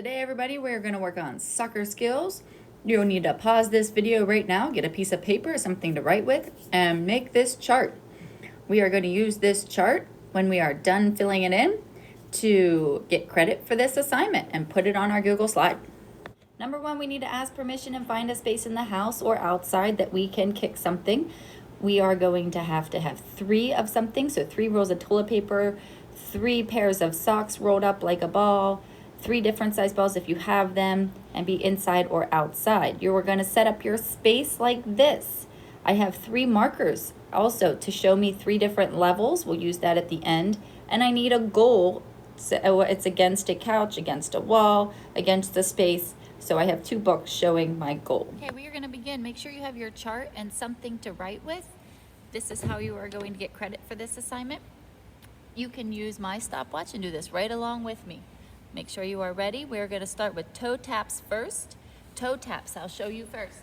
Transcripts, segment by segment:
Today, everybody, we're going to work on soccer skills. You'll need to pause this video right now, get a piece of paper, something to write with, and make this chart. We are going to use this chart when we are done filling it in to get credit for this assignment and put it on our Google slide. Number one, we need to ask permission and find a space in the house or outside that we can kick something. We are going to have 3 of something, so 3 rolls of toilet paper, 3 pairs of socks rolled up like a ball, 3 different size balls if you have them, and be inside or outside. You're going to set up your space like this. I have 3 markers also to show me 3 different levels. We'll use that at the end. And I need a goal. So it's against a couch, against a wall, against the space. So I have 2 books showing my goal. Okay, we are going to begin. Make sure you have your chart and something to write with. This is how you are going to get credit for this assignment. You can use my stopwatch and do this right along with me. Make sure you are ready. We're going to start with toe taps first. Toe taps, I'll show you first.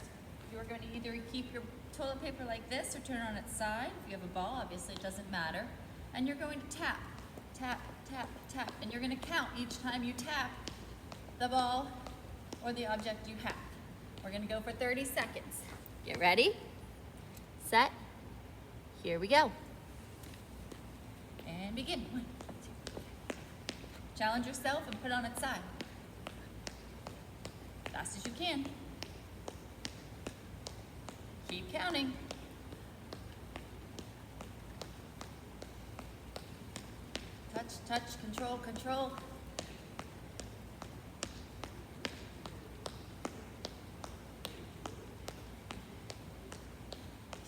You are going to either keep your toilet paper like this or turn it on its side. If you have a ball, obviously it doesn't matter. And you're going to tap, tap, tap, tap. And you're going to count each time you tap the ball or the object you have. We're going to go for 30 seconds. Get ready, set, here we go. And begin. 1, 2. Challenge yourself and put it on its side. Fast as you can. Keep counting. Touch, touch, control, control.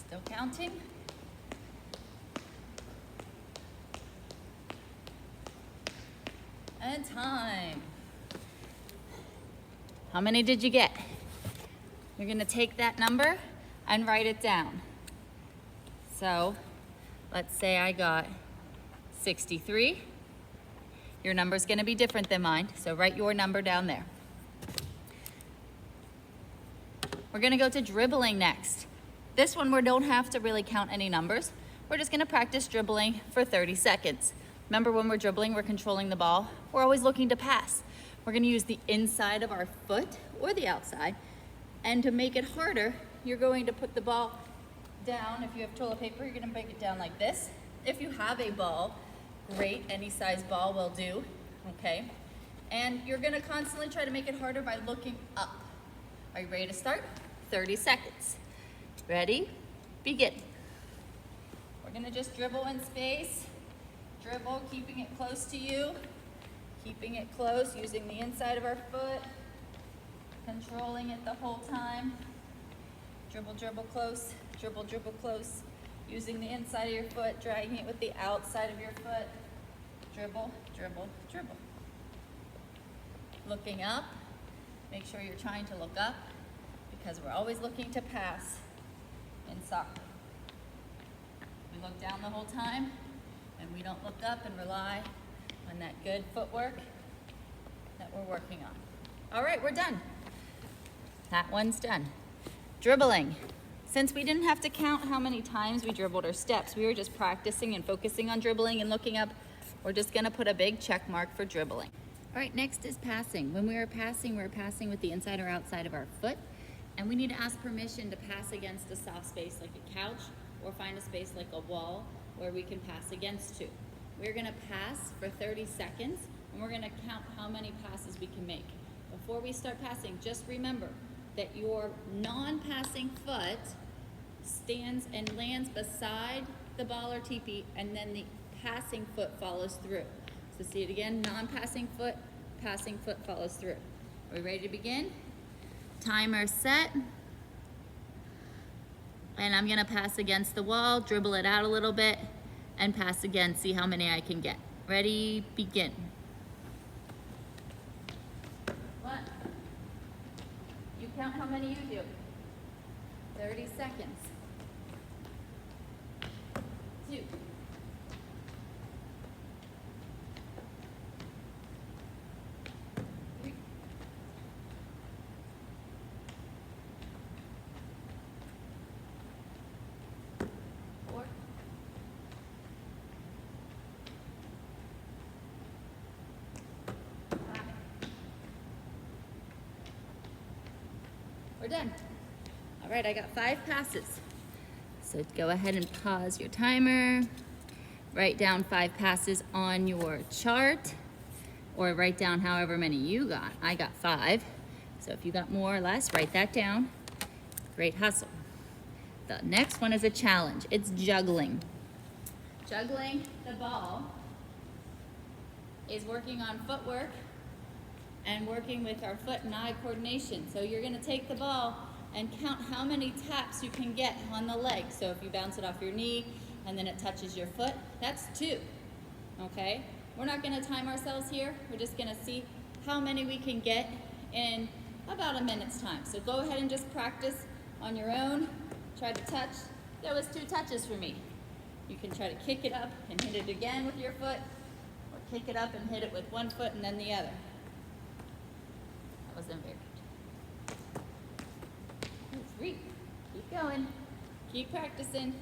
Still counting. And time. How many did you get? You're going to take that number and write it down. So let's say I got 63. Your number is going to be different than mine, so write your number down there. We're going to go to dribbling next. This one we don't have to really count any numbers. We're just going to practice dribbling for 30 seconds. Remember, when we're dribbling, we're controlling the ball. We're always looking to pass. We're going to use the inside of our foot or the outside. And to make it harder, you're going to put the ball down. If you have toilet paper, you're going to break it down like this. If you have a ball, great, any size ball will do, okay? And you're going to constantly try to make it harder by looking up. Are you ready to start? 30 seconds. Ready? Begin. We're going to just dribble in space. Dribble, keeping it close to you, keeping it close, using the inside of our foot, controlling it the whole time. Dribble, dribble close, dribble, dribble close, using the inside of your foot, dragging it with the outside of your foot. Dribble, dribble, dribble. Looking up, make sure you're trying to look up because we're always looking to pass in soccer. We look down the whole time. And we don't look up and rely on that good footwork that we're working on. All right, we're done. That one's done. Dribbling. Since we didn't have to count how many times we dribbled or steps, we were just practicing and focusing on dribbling and looking up. We're just gonna put a big check mark for dribbling. All right, next is passing. When we're passing with the inside or outside of our foot, and we need to ask permission to pass against a soft space like a couch or find a space like a wall where we can pass against to. We're gonna pass for 30 seconds and we're gonna count how many passes we can make. Before we start passing, just remember that your non-passing foot stands and lands beside the ball or teepee and then the passing foot follows through. So see it again, non-passing foot, passing foot follows through. Are we ready to begin? Timer set. And I'm gonna pass against the wall, dribble it out a little bit, and pass again, see how many I can get. Ready, begin. 1. You count how many you do. 30 seconds. 2. 3. 4. 5. we're done. All right, I got 5 passes. So go ahead and pause your timer. Write down 5 passes on your chart, or write down however many you got. I got 5. So if you got more or less, write that down. Great hustle. The next one is a challenge. It's juggling. Juggling the ball is working on footwork and working with our foot and eye coordination. So you're gonna take the ball and count how many taps you can get on the leg. So if you bounce it off your knee and then it touches your foot, that's 2, okay? We're not gonna time ourselves here. We're just gonna see how many we can get in about a minute's time. So go ahead and just practice on your own. Try to touch. That was 2 touches for me. You can try to kick it up and hit it again with your foot, or kick it up and hit it with one foot and then the other. That wasn't very good. 3. Keep going. Keep practicing.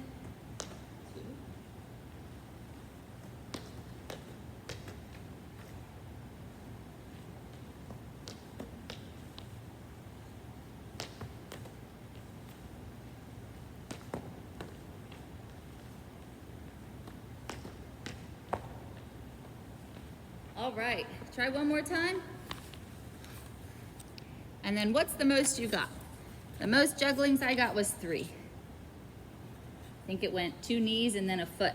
2. All right, try one more time. And then what's the most you got? The most jugglings I got was 3. I think it went 2 knees and then a foot.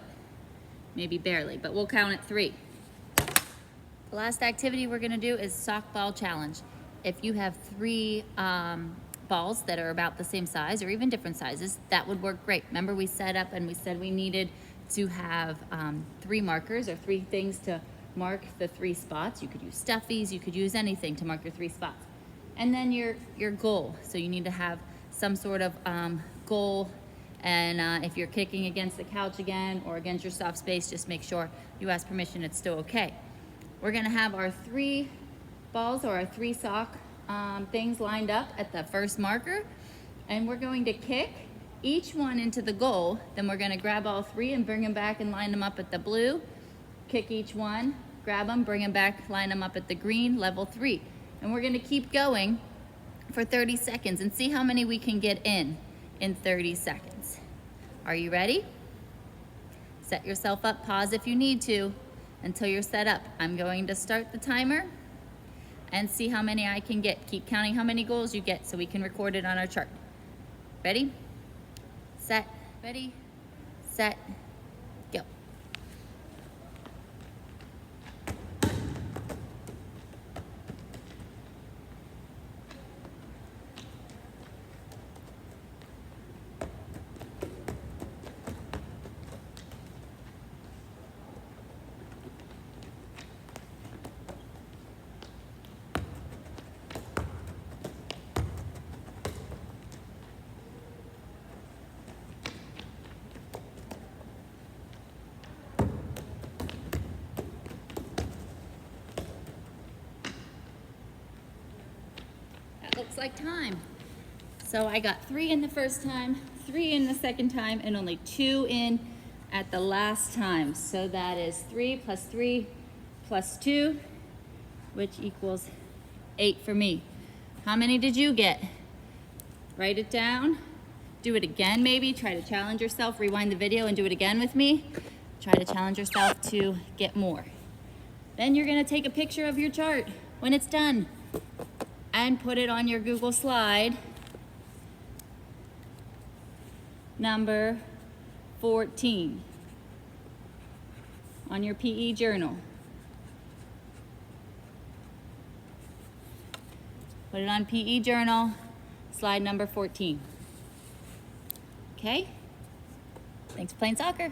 Maybe barely, but we'll count it 3. The last activity we're gonna do is sock ball challenge. If you have 3 balls that are about the same size or even different sizes, that would work great. Remember we set up and we said we needed to have 3 markers or 3 things to mark the 3 spots. You could use stuffies, you could use anything to mark your 3 spots. And then your goal. So you need to have some sort of goal. And if you're kicking against the couch again or against your soft space, just make sure you ask permission, it's still okay. We're gonna have our 3 balls or our 3 sock things lined up at the first marker. And we're going to kick each one into the goal. Then we're gonna grab all 3 and bring them back and line them up at the blue. Kick each one, grab them, bring them back, line them up at the green, level 3. And we're gonna keep going for 30 seconds and see how many we can get in 30 seconds. Are you ready? Set yourself up, pause if you need to until you're set up. I'm going to start the timer and see how many I can get. Keep counting how many goals you get so we can record it on our chart. Ready, set, go. Looks like time. So I got 3 in the first time, 3 in the second time, and only 2 in at the last time. So that is 3 plus 2, which equals 8 for me. How many did you get? Write it down. Do it again maybe. Try to challenge yourself. Rewind the video and do it again with me. Try to challenge yourself to get more. Then you're gonna take a picture of your chart when it's done and put it on your Google slide, number 14, on your PE journal. Put it on PE journal, slide number 14. Okay? Thanks for playing soccer.